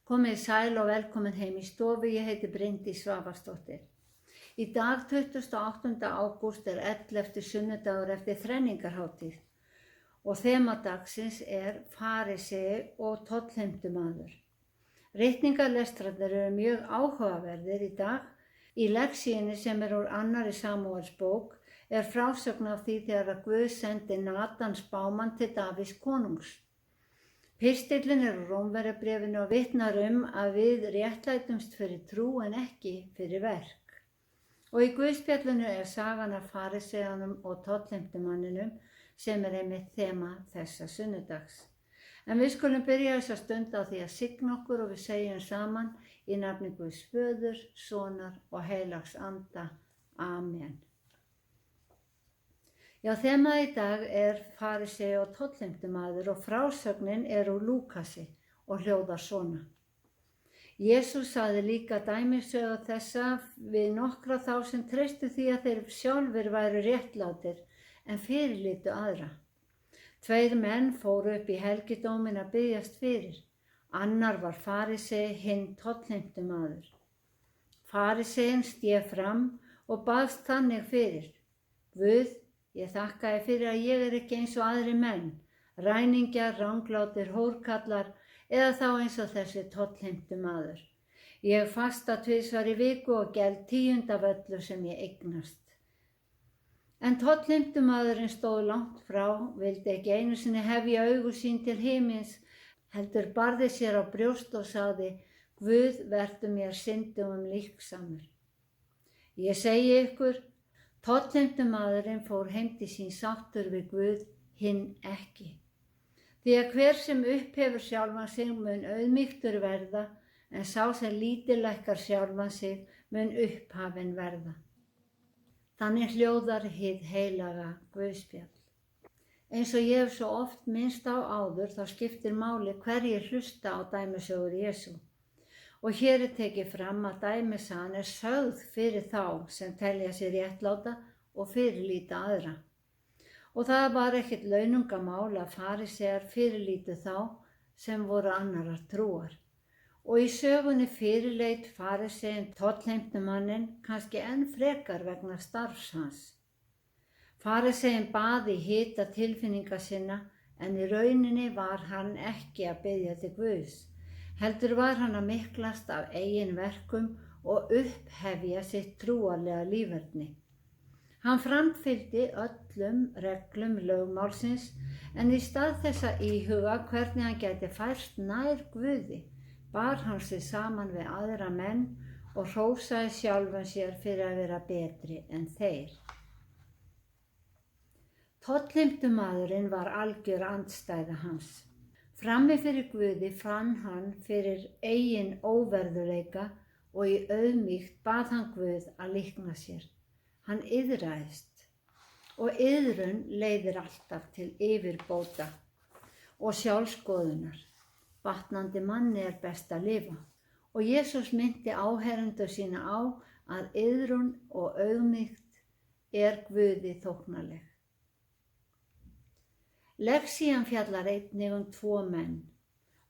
Komið sæl og velkomin heim í stofu, ég heiti Bryndís Svavarsdóttir. Í dag 28. ágúst 11. sunnudagur eftir þrenningarhátíð og þema dagsins farisei og tollheimtumaður. Ritningarlestrarnir eru mjög áhugaverðir í dag. Í lexíunni sem úr annarri Samúels bók frásögn af því þegar Guð sendi Natan spámann til Davíðs konungs. Pistillinn úr Rómverjabréfinu og vitnar að við réttlætumst fyrir trú en ekki fyrir verk. Og í Guðspjallinu sagan af fariseianum og tollheimtumanninum sem einmitt þema þessa sunnudags. En við skulum byrja þessa stund á því að signa okkur og við segjum saman í nafni Guðs Föður, Sonar og Heilags Anda. Amen. Já, þemað í dag farisei og tollheimtumaður og frásögnin úr Lúkasi og hljóðar svona. Jesús sagði líka dæmisögu þessa við nokkra þá sem treystu því að þeir sjálfir væru réttlátir en fyrirlitu aðra. 2 menn fóru upp í helgidóminn að biðjast fyrir. Annar var farisei, hinn tollheimtumaður. Fariseinn stéð fram og baðst þannig fyrir. Guð, ég þakka þér fyrir að ég ekki eins og aðri menn, ræningjar, ranglátir, hórkallar eða þá eins og þessi tollheimtumaður. Ég fasta 2 í viku og geld 10% af öllu sem ég eignast. En tollheimtumaðurinn stóð langt frá, vildi ekki einu sinni hefja augu sín til himins, heldur barði sér á brjóst og sagði, Guð, vertu mér syndugum líksamur. Ég segi ykkur, tollheimtumaðurinn fór heim til sín sáttur við Guð, hinn ekki. Því að hver sem upphefur sjálfan sig mun auðmýktur verða, en sá sem lítillækkar sjálfan sig mun upphafinn verða. Þannig hljóðar hið heilaga Guðspjall. Eins og ég hef svo oft minnst á áður þá skiptir máli hverjir hlusta á dæmisögur Jesú. Og hér tekið fram að dæmisagan sögð fyrir þá sem telja sér réttláta og fyrirlíta aðra. Og það var ekkert launungamál að farisear fyrirlítu þá sem voru annarar trúar. Og í sögunni fyrirleit fariseinn tollheimtumanninn kannski enn frekar vegna starfs hans. Fariseinn baði hita tilfinninga sinna en í rauninni var hann ekki að biðja til Guðs. Heldur var hann að miklast af eigin verkum og upphefja sitt trúarlega líferni. Hann framfylgdi öllum reglum lögmálsins en í stað þess að íhuga hvernig hann gæti færst nær Guði, bar hann sig saman við aðra menn og hrósaði sjálfum sér fyrir að vera betri en þeir. Tollheimtumaðurinn var algjör andstæða hans. Frammi fyrir Guði fann hann fyrir eigin óverðuleika og í auðmýkt bað hann Guð að líkna sér. Hann iðraðist og iðrun leiðir alltaf til yfirbóta og sjálfskoðunar. Batnandi manni best að lifa og Jesús minnti áheyrendur sína á að iðrun og auðmýkt Guði þóknanleg. Lexían fjallar einnig 2 menn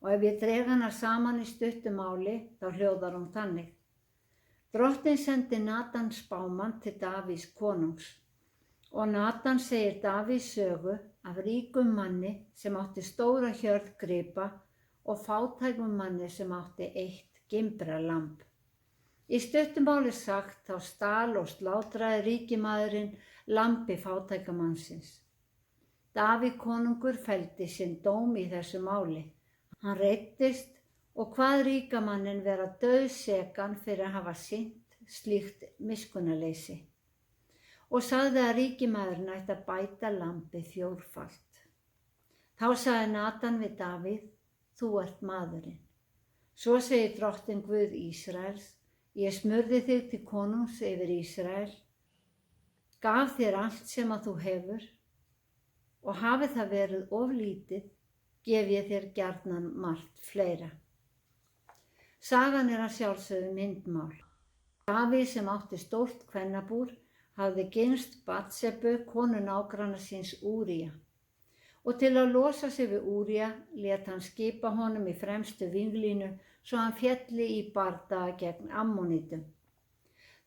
og ef ég dreg hana saman í stuttu máli þá hljóðar hún þannig. Drottinn sendi Natan spámann til Davíðs konungs og Natan segir Davíðs sögu af ríkum manni sem átti stóra hjörð gripa og fátækum manni sem átti 1 gimbralamb. Í stuttu máli sagt þá stal og slátraði ríkimaðurinn lambi fátækamannsins. Davíð konungur felldi sinn dóm í þessu máli. Hann reiddist og kvað ríkamanninn vera dauðsekan fyrir að hafa sýnt slíkt miskunnarleysi og sagði að ríkimaðurinn ætti að bæta lambið 4-falt. Þá sagði Natan við Davíð, þú ert maðurinn. Svo segir drottinn Guð Ísraels, ég smurði þig til konungs yfir Ísrael, gaf þér allt sem að þú hefur og hafi það verið of lítið, gef ég þér gjarnan margt fleira. Sagan að sjálfsögðu myndmál. Davíð sem átti stórt kvennabúr hafði gynst Batsebu konu nágranna síns Úría Og til að losa sig við Úrija lét hann skipa honum í fremstu vinglínu svo hann félli í bardaga gegn Ammonítum.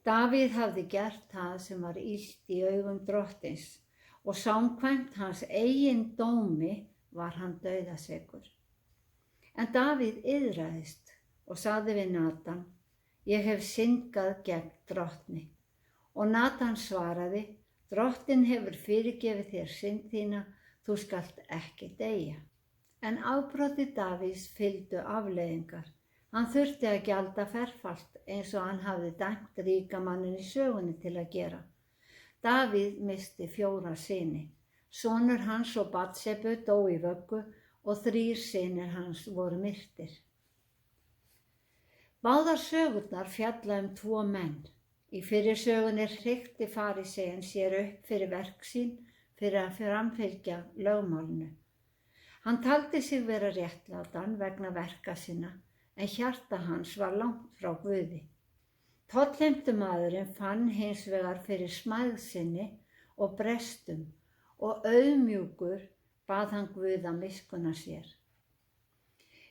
Davíð hafði gert það sem var illt í augum drottins og samkvæmt hans eigin dómi var hann dauðasekur. En Davíð iðraðist og sagði við Natan: Ég hef syndgað gegn drottni. Og Natan svaraði: Drottin hefur fyrirgefið þér synd þína, þú skalt ekki deyja. En afbroti Davíðs fylgdu afleiðingar. Hann þurfti að gjalda ferfalt eins og hann hafði dæmt ríka manninn í sögunni til að gera. Davíð missti 4 syni. Sonur hans og Batsebu dó í vöggu og 3 synir hans voru myrtir. Báðar sögurnar fjalla 2 menn. Í fyrri sögunni hrykkti faríseinn sér upp fyrir verk sín fyrir að framfylgja lögmálinu. Hann taldi sig vera réttlátan vegna verka sinna, en hjarta hans var langt frá Guði. Tollheimtumaðurinn fann hins vegar fyrir smæð sinni og brestum og auðmjúkur bað hann Guð að miskunna sér.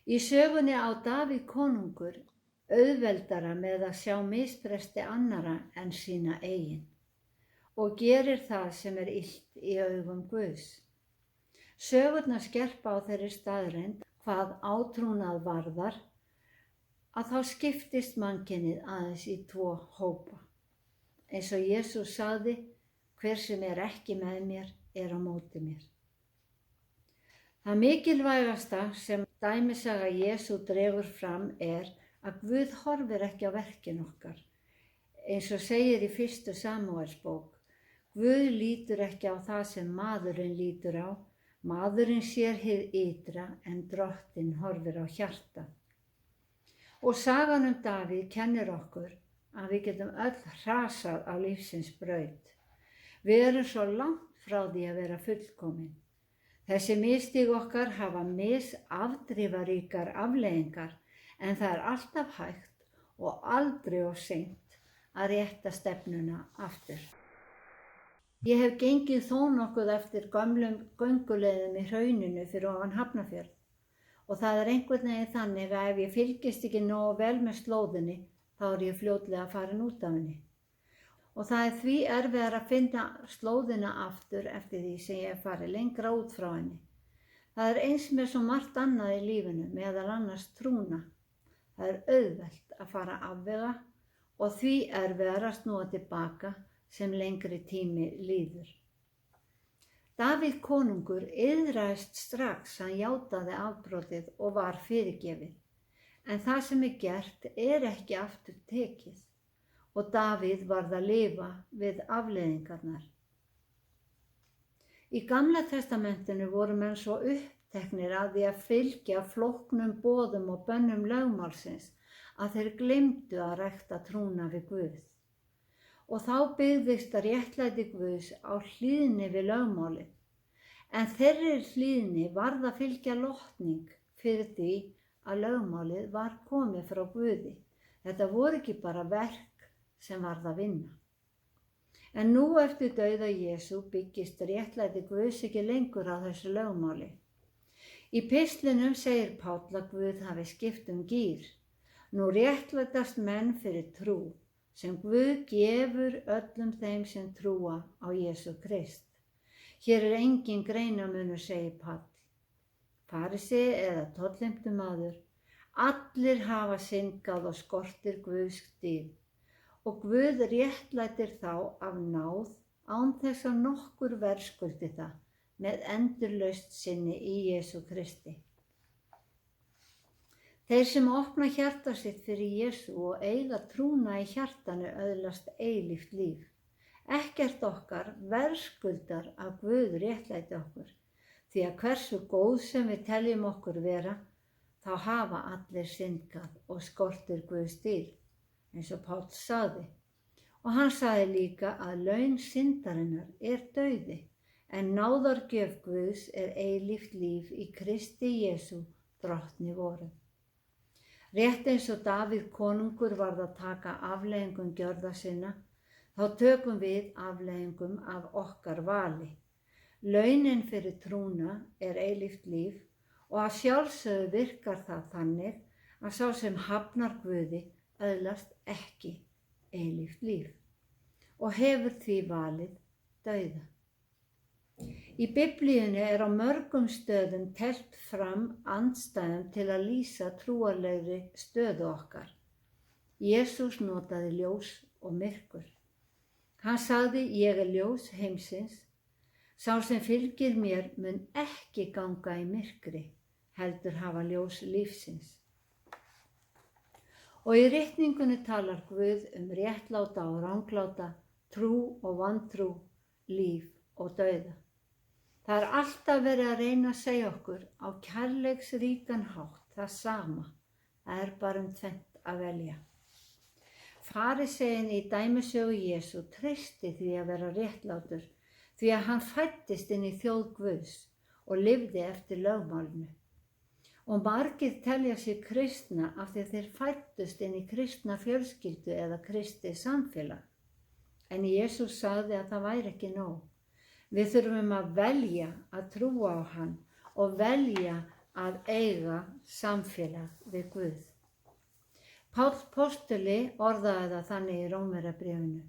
Í sögunni á Davíð konungur auðveldara með að sjá misbresti annara en sína eigin og gerir það sem er illt í augum Guðs. Sögurnar skerpa á þeirri staðreynd hvað átrúnað varðar að þá skiptist mannkynið aðeins í 2 hópa. Eins og Jesús sagði: Hver sem er ekki með mér er á móti mér. Það mikilvægasta sem dæmisaga Jesú dregur fram er að Guð horfir ekki á verkin okkar. Eins og segir í 1. Samúelsbók: Guð lítur ekki á það sem maðurinn lítur á. Maðurinn sér hið ytra en Drottinn horfir á hjartað. Og sagan Davíð kennir okkur að við getum öll hrasað á lífsins braut. Við erum svo langt frá því að vera fullkomin. Þessi misstíg okkar hafa misafdrifaríkar afleiðingar, en það er alltaf hægt og aldrei of seint að rétta stefnuna aftur. Ég hef gengið þó nokkuð eftir gömlum gönguleiðum í hrauninu fyrir ofan Hafnarfjörð og það er einhvern veginn þannig að ef ég fylgist ekki nógu vel með slóðinni þá er ég fljótlega farin út af henni. Og það er því erfiðar að finna slóðina aftur eftir því sem ég hef farið lengra út frá henni. Það er eins með svo margt annað í lífinu, meðal annars trúna. Það er auðvelt að fara afvega og því erfiðar að snúa tilbaka sem lengri tími líður. Davíð konungur iðraðist strax, hann játaði afbrotið og var fyrirgefið. En það sem er gert er ekki aftur tekið og Davíð varð að lifa við afleiðingarnar. Í Gamla testamentinu voru menn svo uppteknir að því að fylgja flóknum boðum og bönnum lögmálsins að þeir gleymdu að rækta trúna við Guð. Og þá byggðist réttlæti Guðs á hlýðni við lögmálið. En þeirri hlýðni varð að fylgja lotning fyrir því að lögmálið var komið frá Guði. Þetta voru ekki bara verk sem varð að vinna. En nú eftir dauða Jesú byggist réttlæti Guðs ekki lengur á þessu lögmáli. Í pistlinum segir Páll að Guð hafi skipt gír. Nú réttlætast menn fyrir trú, sem Guð gefur öllum þeim sem trúa á Jesú Krist. Hér er engin greinarmunur, segir Páll. Farísei eða tollheimtumaður, allir hafa syndgað og skortir Guðs dýrð og Guð réttlætir þá af náð án þess að nokkur verðskuldi það með endurlausn sinni í Jesú Kristi. Þeir sem opna hjarta sitt fyrir Jesú og eiga trúna í hjartanu öðlast eilíft líf. Ekkert okkar verðskuldar að Guð réttlæti okkur, því að hversu góð sem við teljum okkur vera, þá hafa allir syndgað og skortir Guðs dýrð, eins og Páll sagði. Og hann sagði líka að laun syndarinnar er dauði, en náðargjöf Guðs er eilíft líf í Kristi Jesú, drottni vorum. Rétt eins og Davíð konungur varð að taka afleiðingum gjörða sinna, þá tökum við afleiðingum af okkar vali. Launin fyrir trúna er eilíft líf og að sjálfsögðu virkar það þannig að sá sem hafnar Guði öðlast ekki eilíft líf og hefur því valið dauða. Í Biblíunni er á mörgum stöðum teflt fram andstæðum til að lýsa trúarlegri stöðu okkar. Jesús notaði ljós og myrkur. Hann sagði: ég er ljós heimsins. Sá sem fylgir mér mun ekki ganga í myrkri, heldur hafa ljós lífsins. Og í ritningunni talar Guð réttláta og rangláta, trú og vantrú, líf og dauða. Það er alltaf verið að reyna að segja okkur á kærleiksríkan hátt það sama. Það er bara tvennt að velja. Fariseginn í dæmisögu Jesú treysti því að vera réttlátur, því að hann fæddist inn í þjóð Guðs og lifði eftir lögmálinu. Og margir telja sig kristna af því að þeir fæddust inn í kristna fjölskyldu eða kristið samfélag. En Jesús sagði að það væri ekki nóg. Við þurfum að velja að trúa á hann og velja að eiga samfélag við Guð. Páll postuli orðaði það þannig í Rómverjabréfinu: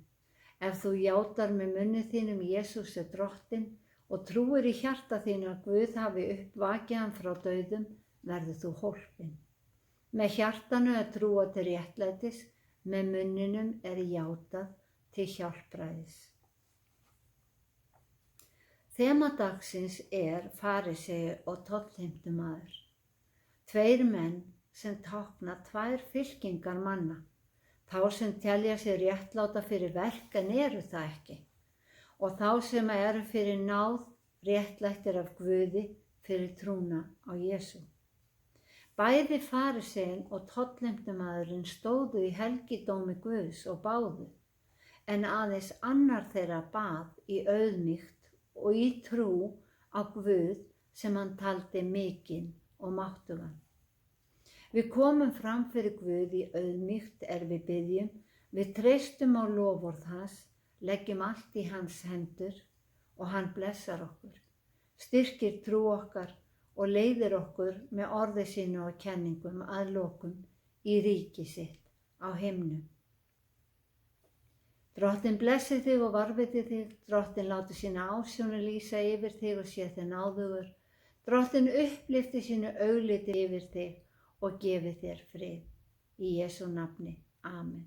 ef þú játar með munni þínum Jesús er drottinn og trúir í hjarta þínu að Guð hafi uppvakið hann frá dauðum, verður þú hólpinn. Með hjartanu er trúa til réttlætis, með munninum er játað til hjálpræðis. Þema dagsins er farisei og tollheimtumaður. Tveir menn sem tákna tvær fylkingar manna. Þá sem telja sig réttláta fyrir verk en eru það ekki. Og þá sem eru fyrir náð réttlættir af Guði fyrir trúna á Jesú. Bæði fariseinn og tollheimtumaðurinn stóðu í helgidómi Guðs og báðu, en aðeins annar þeirra bað í auðmýkt og í trú á Guð sem hann taldi mikinn og máttugan. Við komum fram fyrir Guð í auðmýkt við biðjum, við treystum á loforð hans, leggjum allt í hans hendur og hann blessar okkur, styrkir trú okkar og leiðir okkur með orði sínu og kenningum að lokum í ríki sitt á himnum. Drottinn blessi þig og varðveiti þig, Drottinn láti sína ásjónu lýsa yfir þig og sé þig náðugur, Drottinn upplyfti sínu augliti yfir þig og gefi þér frið. Í Jesú nafni. Amen.